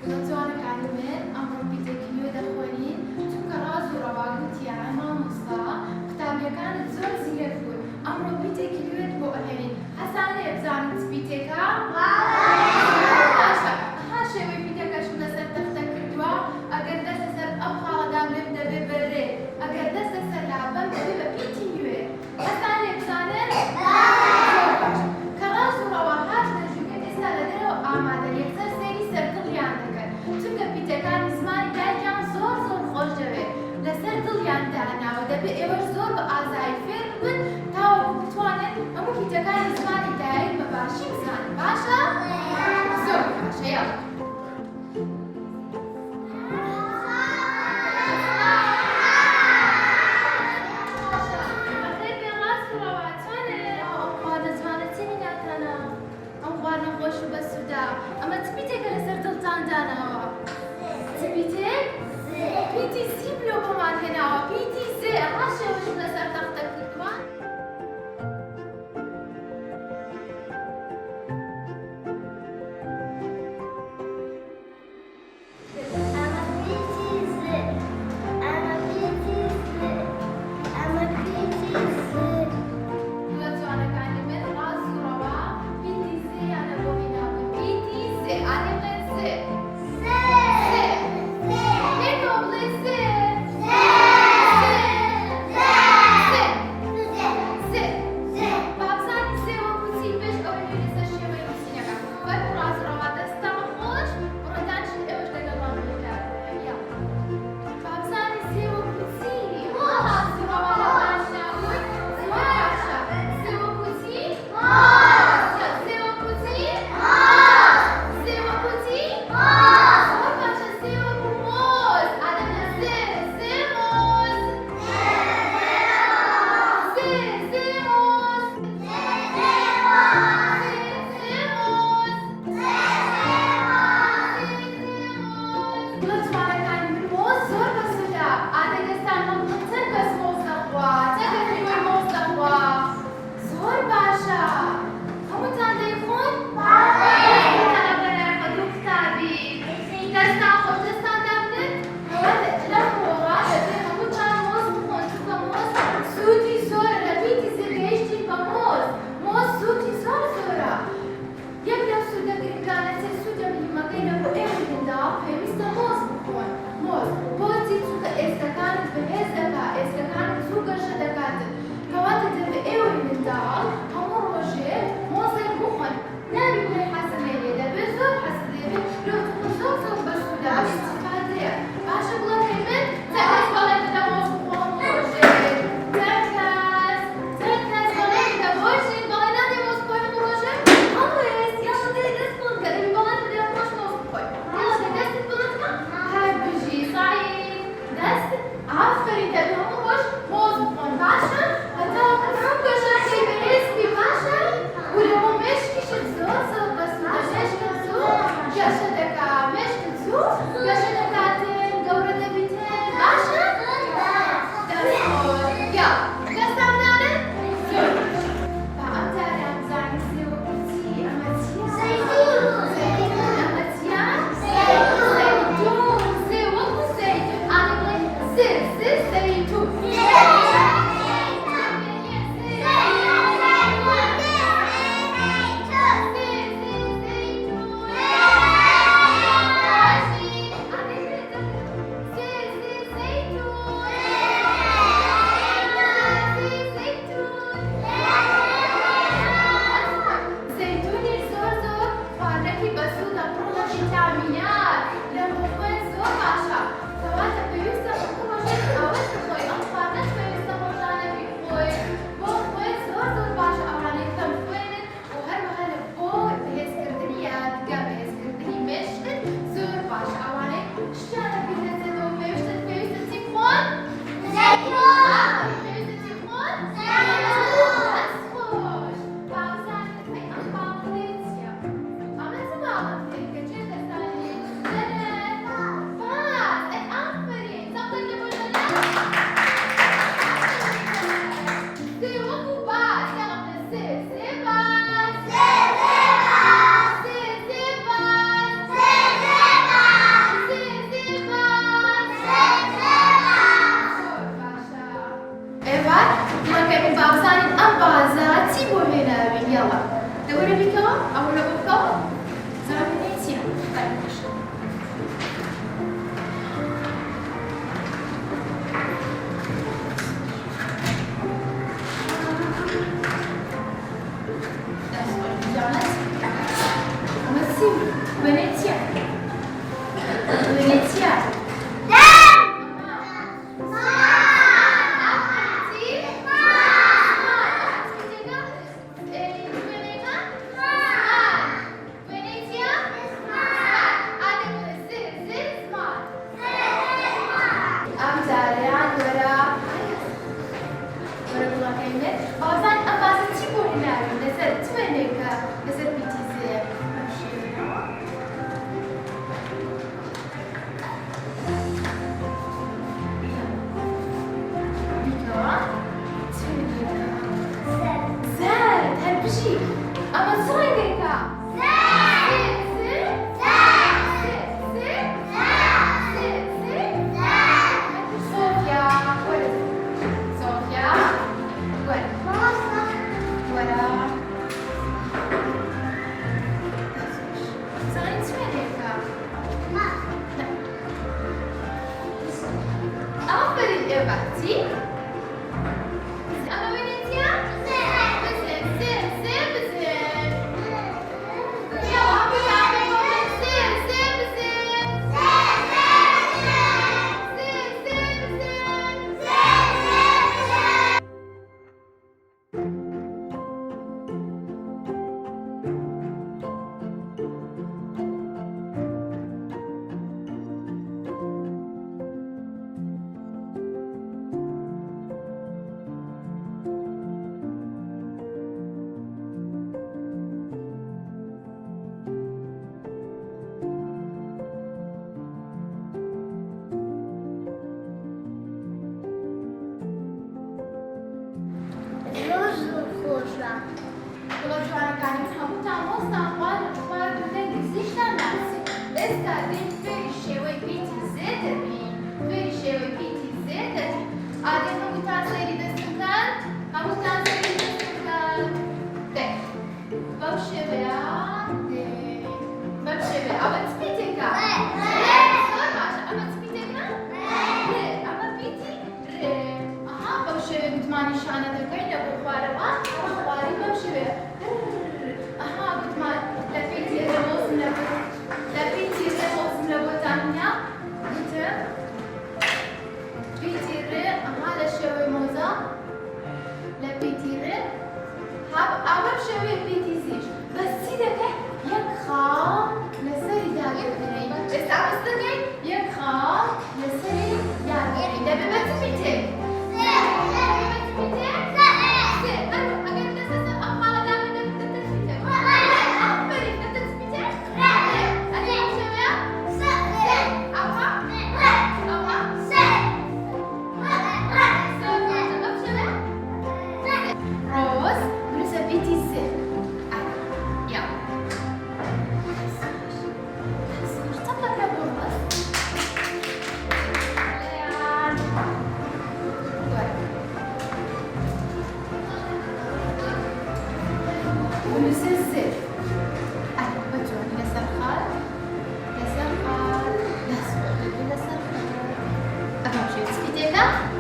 زۆرە کاتێک ئەمڕۆ پیتێکی دەخۆنین چونکە ڕاز و ڕەواگوتی ئەمان موستا قوتابیەکانت زۆر زیرەک بوون ئەمڕۆ پیتێکی نوێت بۆ ئەهێنین حەسانەیە بزانت پیتێکە؟ باشە ها شێوەی پیتەکەشم لەسەر تەختە کردووە ئەگەر دەستە سەر ئەو خاڵەدا بێت دەبێ بەرێ ئەگەر دەستە سەر لابەم دەبێ بە پیتی نوێ حەسانەیە بزانن؟ کە ڕاز و ڕەوا هاتنە ژوورگە ئێستا لە دەرەوە ئامادە یەکسەر سەیری سەردڵیان دەکەن چونکە پیتەکانی زمانی دایکیان زۆر خۆش دەوێت لەسەر دڵیان داناوە دەبێت ئێوەش زۆر بە ئازایی فێر بن تاوەکو بتوانن هەموو پیتەکانی زمانی دایک بە باشی بزانن باشە؟ زۆر باشە یاڵا ئەمە چ پیتێکە لەسەر دڵتان داناوە؟ چ پیتێک؟ پیتی سی بلۆکەمان هێناوە پیتی سێ ئەها شێوەشم لەسەر تەختە کردووە فينيسيا Ага, ще спітєка.